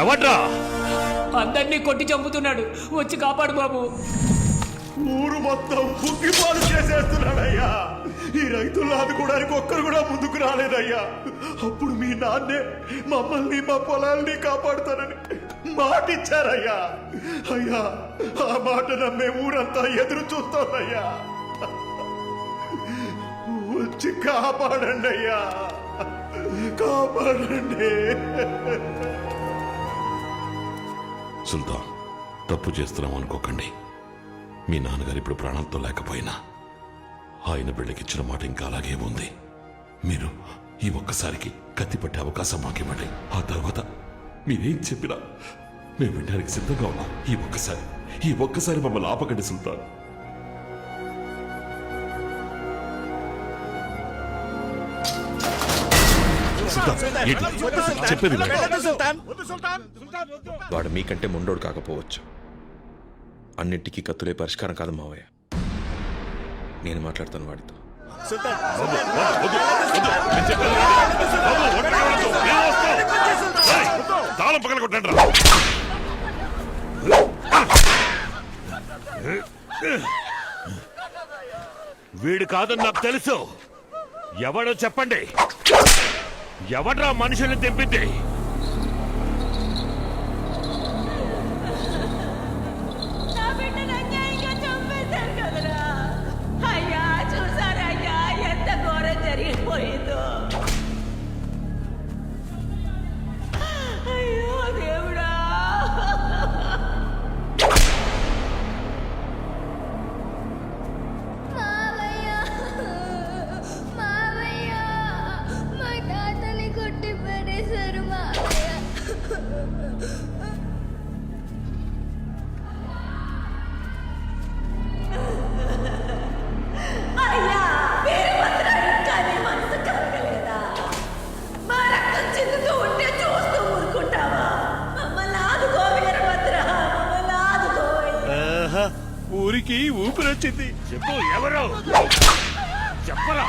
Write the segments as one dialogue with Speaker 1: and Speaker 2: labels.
Speaker 1: ఎవడ్రా?
Speaker 2: అందరినీ కొట్టి చంపుతున్నాడు, వచ్చి కాపాడు బాబు.
Speaker 3: ఊరు మొత్తం బుగ్గిపాలు చేసేస్తున్నాడయ్యా. ఈ రైతులను ఆదుకోవడానికి ఒక్కరు కూడా ముందుకు రాలేదయ్యా. అప్పుడు మీ నాన్నే మమ్మల్ని మా పొలాల్ని కాపాడుతానని మాట ఇచ్చారయ్యా. అయ్యా, ఆ మాట నమ్మే ఊరంతా ఎదురు చూస్తోందయ్యా. వచ్చి కాపాడండి అయ్యా, కాపాడండి.
Speaker 1: సుల్తాన్, తప్పు చేస్తున్నాం అనుకోకండి. మీ నాన్నగారు ఇప్పుడు ప్రాణాలతో లేకపోయినా ఆయన బిడ్డకిచ్చిన మాట ఇంకా అలాగే ఉంది. మీరు ఈ ఒక్కసారికి కత్తి పట్టే అవకాశం మాకివ్వండి. ఆ తర్వాత మీరేం చెప్పినా మేము వినడానికి సిద్ధంగా ఉన్నాం. ఈ ఒక్కసారి మమ్మల్ని ఆపకండి సుల్తాన్. చెప్పేది
Speaker 4: వాడు మీకంటే ముండోడు కాకపోవచ్చు, అన్నింటికీ కత్తులే పరిష్కారం కాదు మావయ్య. నేను మాట్లాడతాను వాడితో.
Speaker 1: తాళం పక్కన కొట్టండి. వీడు కాదని నాకు తెలుసు. ఎవడో చెప్పండి. ఎవడ్రా మనుషుల్ని తెంపింది?
Speaker 5: జరిగిపోయిందో. అయ్యో దేవుడా.
Speaker 6: మావయ్య, మావయ్య, మా తాతని కొట్టి పడేశారు మావయ్య.
Speaker 3: ఊరికి ఊపిరొచ్చింది.
Speaker 1: చెప్పు, ఎవరు? చెప్పరా?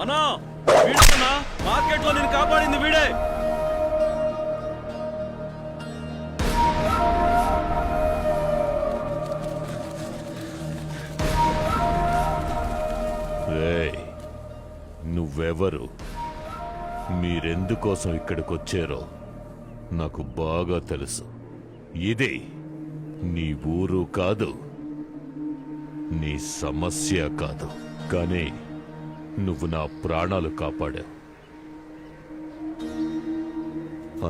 Speaker 7: అన్నా, వీడన్నా మార్కెట్లో నేను కాపాడింది వీడే.
Speaker 1: నువ్వెవరు? మీరెందుకోసం ఇక్కడికొచ్చారో నాకు బాగా తెలుసు. ఇది నీ ఊరు కాదు, నీ సమస్య కాదు. కానీ నువ్వు నా ప్రాణాలు కాపాడావు.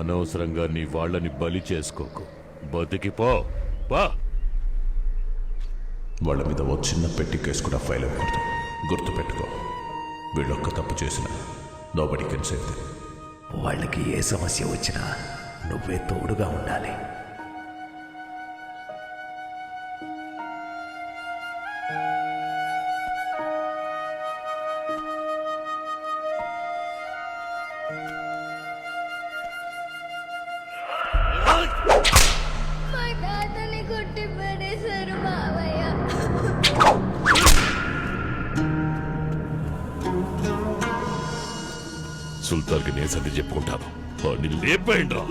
Speaker 1: అనవసరంగా నీ వాళ్ళని బలి చేసుకోకు. బతికిపో.
Speaker 3: వాళ్ళ మీద ఓ చిన్న పెట్టి కేసు కూడా ఫైల్ అవ్వకూడదు. గుర్తుపెట్టుకో, వీళ్ళొక్క తప్పు చేసిన నోబడీ కెన్ సేవ్ దెమ్.
Speaker 8: వాళ్ళకి ఏ సమస్య వచ్చినా నువ్వే తోడుగా ఉండాలి.
Speaker 6: మా తాతని కొట్టి పడేశారు మావయ్య.
Speaker 1: సుల్తాన్కి నేను సర్ది చెప్పుకుంటాను. నిన్ను లేపేయండి రా.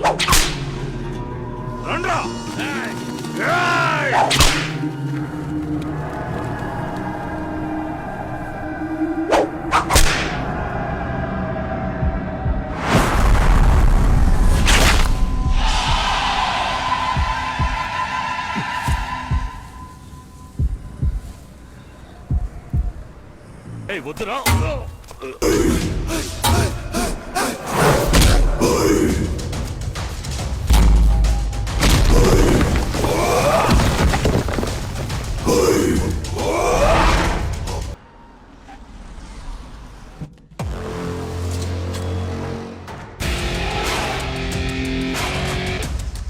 Speaker 1: రండ్రా. వద్దురా.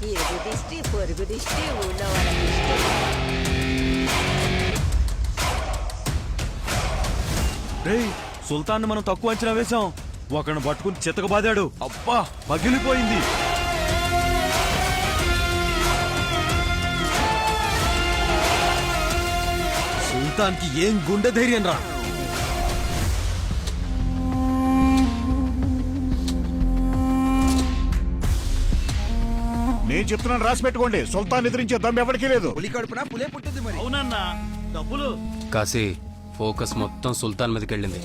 Speaker 5: ఇరుగు దిష్టి, పొరుగు దిష్టి, ఊళ్ళో వాళ్ళ దిష్టి.
Speaker 7: రేయ్, సుల్తాన్ మనం తక్కువ అంచనా వేశాం. ఒకరిని పట్టుకుని చితక బాదాడు. అబ్బా, పగిలిపోయింది. సుల్తాన్కి ఏం గుండె ధైర్యం రా.
Speaker 3: నేను చెప్తున్నాను, రాసి పెట్టుకోండి. సుల్తాన్ ఎదిరించే దమ్ ఎవరికీ లేదు.
Speaker 7: అవునన్నా డబ్బులు
Speaker 9: కాశీ ఫోకస్ మొత్తం సుల్తాన్ మీదకి వెళ్ళింది.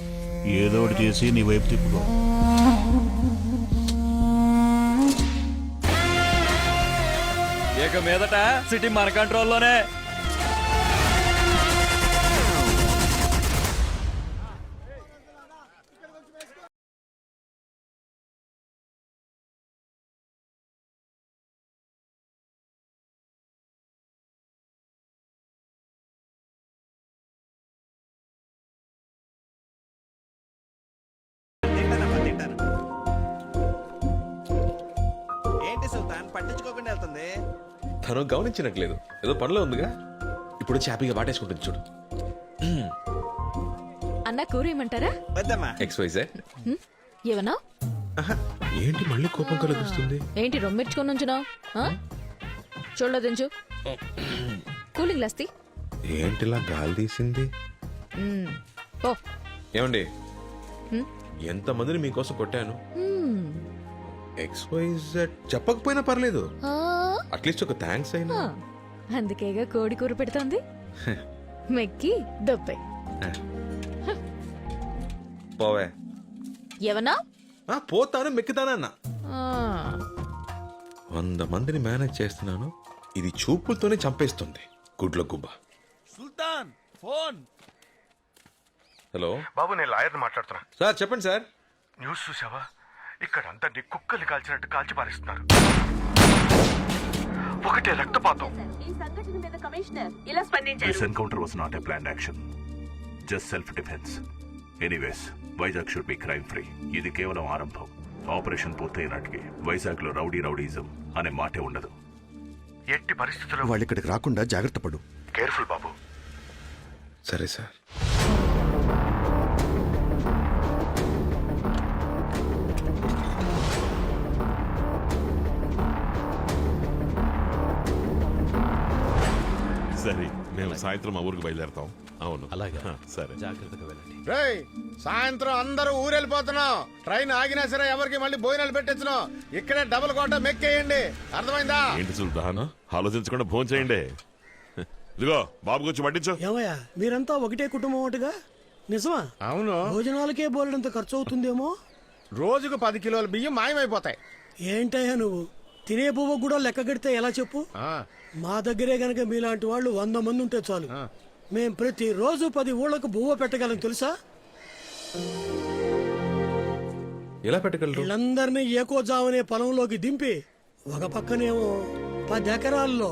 Speaker 3: ఏదో ఒకటి చేసి నీ వైపు తిప్పుకో.
Speaker 7: ఇక మీదట సిటీ మన కంట్రోల్లోనే.
Speaker 10: ఏంటి సుల్తాన్ పట్టించుకోకుండా వెళ్తుంది?
Speaker 4: తను గమనించినట్లేదు, ఏదో పనిలో ఉందిగా. ఇప్పుడు హ్యాపీగా వాటేసుకుంటుంది చూడు.
Speaker 5: అన్న కూర ఏమంటారా?
Speaker 10: వద్దమ్మా.
Speaker 4: XYZ.
Speaker 5: ఏమన్నా
Speaker 4: ఏంటి మళ్ళీ కోపం కలుగుస్తుంది?
Speaker 5: ఏంటి రొమ్మిర్చుకొని ఉంచున్నావు? చూడలేదించు. కూలింగ్ లాస్తి
Speaker 4: ఏంటిలా గాలి తీసింది?
Speaker 5: ఓ
Speaker 4: ఏమండి, ఎంతమందిని మీకోసం కొట్టాను. XYZ చెప్పకపోయినా పర్లేదు, అట్లీస్ట్ ఒక థ్యాంక్స్ అయినా.
Speaker 5: అందుకేగా కోడి కూర పెడుతోంది. మెక్కి దొప్పే
Speaker 4: పోవే.
Speaker 5: ఏమన్నా
Speaker 4: పోతాను మెక్కుతానన్నా. 100 మందిని మేనేజ్ చేస్తున్నాను, ఇది చూపులతోనే చంపేస్తుంది. గుడ్ల గుబ్బ.
Speaker 7: సుల్తాన్ ఫోన్.
Speaker 4: హలో
Speaker 3: బాబు, నేను లాయర్ని మాట్లాడుతున్నా.
Speaker 4: సార్, చెప్పండి సార్.
Speaker 3: న్యూస్ చూసావా? ఇక్కడ అందరినీ కుక్కల్ని కాల్చినట్టు కాల్చి పారేస్తున్నారు. ఒకటే రక్తపాతం.
Speaker 5: ఈ సంఘటన మీద కమిషనర్ ఇలా స్పందించారు.
Speaker 3: This encounter was not a planned action, just self-defense. Anyways, Vizag should be crime free. ఇది కేవలం ఆరంభం. ఆపరేషన్ పూర్తయినట్టుకి వైజాగ్ లో రౌడీజం అనే మాటే ఉండదు. ఎట్టి పరిస్థితుల్లో వాళ్ళు ఇక్కడికి రాకుండా జాగ్రత్త పడు. కేర్ఫుల్ బాబు.
Speaker 4: సరే సార్.
Speaker 1: సరే, మేము సాయంత్రం మా ఊరికి బయలుదేరతాం. అవును,
Speaker 9: అలాగే.
Speaker 1: సరే,
Speaker 9: జాగ్రత్తగా వెళ్ళండి.
Speaker 10: సాయంత్రం అందరూ ఊరెళ్ళిపోతున్నాం. ట్రైన్ ఆగినా సరే ఎవరికి మళ్ళీ భోజనాలు పెట్టించున్నాం. ఇక్కడే డబుల్ కోట మెక్కేయండి. అర్థమైందా?
Speaker 1: ఏంటి సుల్తాన్, ఆలోచించకుండా ఫోన్ చేయండి. ఇదిగో బాబు గురించి పట్టించు.
Speaker 2: ఏమయ్యా మీరంతా ఒకటే కుటుంబం ఒకటిగా? నిజమా?
Speaker 10: అవును.
Speaker 2: భోజనాలకే బోలెడంత ఖర్చు అవుతుందేమో.
Speaker 10: రోజుకు 10 కిలోల బియ్యం మాయమైపోతాయి.
Speaker 2: ఏంటయ్యా నువ్వు తినే పువ్వు కూడా లెక్క కడితే ఎలా చెప్పు? మా దగ్గరే గనక మీలాంటి వాళ్ళు 100 మంది ఉంటే చాలు. మేం ప్రతి రోజు 10 ఊళ్ళకు బువ్వ పెట్టగలం తెలుసా?
Speaker 4: ఎలా పెట్టగలరు?
Speaker 2: వీళ్ళందరినీ ఏకోజావనే పొలంలోకి దింపి ఒక పక్కనేమో 10 ఎకరాల్లో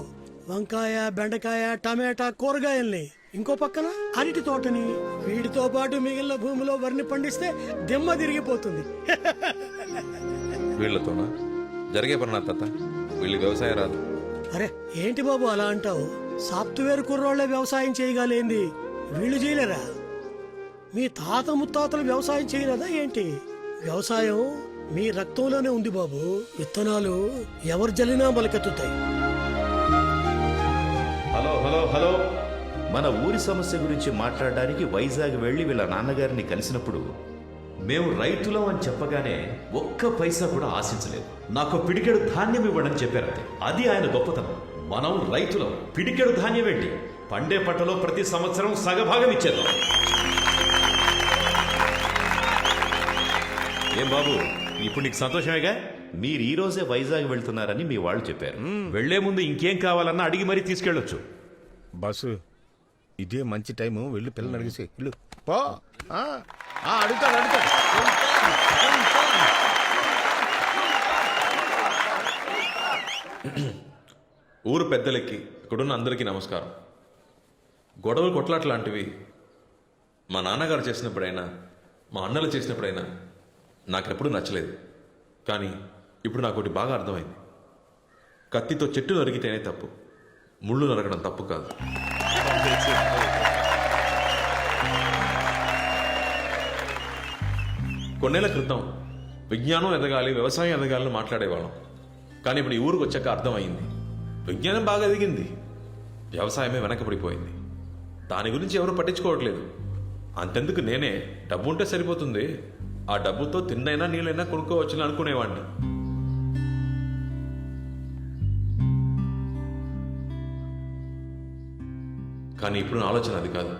Speaker 2: వంకాయ, బెండకాయ, టమాటా కూరగాయల్ని, ఇంకో పక్కన అరటి తోటని, వీటితో పాటు మిగిలిన భూమిలో వరిని పండిస్తే దిమ్మ తిరిగిపోతుంది.
Speaker 4: వీళ్ళతోనా జరిగే పని నా తాత? వీళ్ళు వ్యవసాయం రాదు.
Speaker 2: అరే ఏంటి బాబు అలా అంటావు? సాఫ్ట్వేర్ కుర్రోళ్లే వ్యవసాయం చేయగలేంది, వీళ్ళు చేయలేరా? మీ తాత ముత్తాతలు వ్యవసాయం చేయలేదా ఏంటి? వ్యవసాయం మీ రక్తంలోనే ఉంది బాబు. విత్తనాలు ఎవరు జల్లినా మొలకెత్తుతాయి.
Speaker 8: హలో హలో హలో, మన ఊరి సమస్య గురించి మాట్లాడడానికి వైజాగ్ వెళ్ళి వీళ్ళ నాన్నగారిని కలిసినప్పుడు మేము రైతులం అని చెప్పగానే ఒక్క పైసా కూడా ఆశించలేదు. నాకు పిడికెడు ధాన్యం ఇవ్వడని చెప్పారంతే. అది ఆయన గొప్పతనం. మనం రైతులం, పిడికెడు ధాన్యం ఏంటి, పండే పంటలో ప్రతి సంవత్సరం సగభాగం ఇచ్చేద్దాం. ఏం బాబు, ఇప్పుడు నీకు సంతోషమేగా? మీరు ఈ రోజే వైజాగ్ వెళ్తున్నారని మీ వాళ్ళు చెప్పారు. వెళ్లే ముందు ఇంకేం కావాలన్నా అడిగి మరీ తీసుకెళ్లొచ్చు.
Speaker 10: బస్సు ఇదే మంచి టైము. వెళ్ళి పిల్లలు అడిగేసి ఇల్లు పో. అడుగుతాడు.
Speaker 4: ఊరు పెద్దలకి, ఇక్కడున్న అందరికీ నమస్కారం. గొడవలు కొట్లాట్లాంటివి మా నాన్నగారు చేసినప్పుడైనా, మా అన్నలు చేసినప్పుడైనా నాకెప్పుడు నచ్చలేదు. కానీ ఇప్పుడు నాకు ఒకటి బాగా అర్థమైంది. కత్తితో చెట్టు నరికితేనే తప్పు, ముళ్ళు నరకడం తప్పు కాదు. కొన్నేళ్ల క్రితం విజ్ఞానం ఎదగాలి, వ్యవసాయం ఎదగాలని మాట్లాడేవాళ్ళం. కానీ ఇప్పుడు ఈ ఊరికి వచ్చాక అర్థమైంది, విజ్ఞానం బాగా ఎదిగింది, వ్యవసాయమే వెనకబడిపోయింది. దాని గురించి ఎవరు పట్టించుకోవట్లేదు. అంతెందుకు, నేనే డబ్బు ఉంటే సరిపోతుంది, ఆ డబ్బుతో తిన్నైనా నీళ్ళైనా కొనుక్కోవచ్చని అనుకునేవాడిని. కానీ ఇప్పుడు నా ఆలోచన అది కాదు.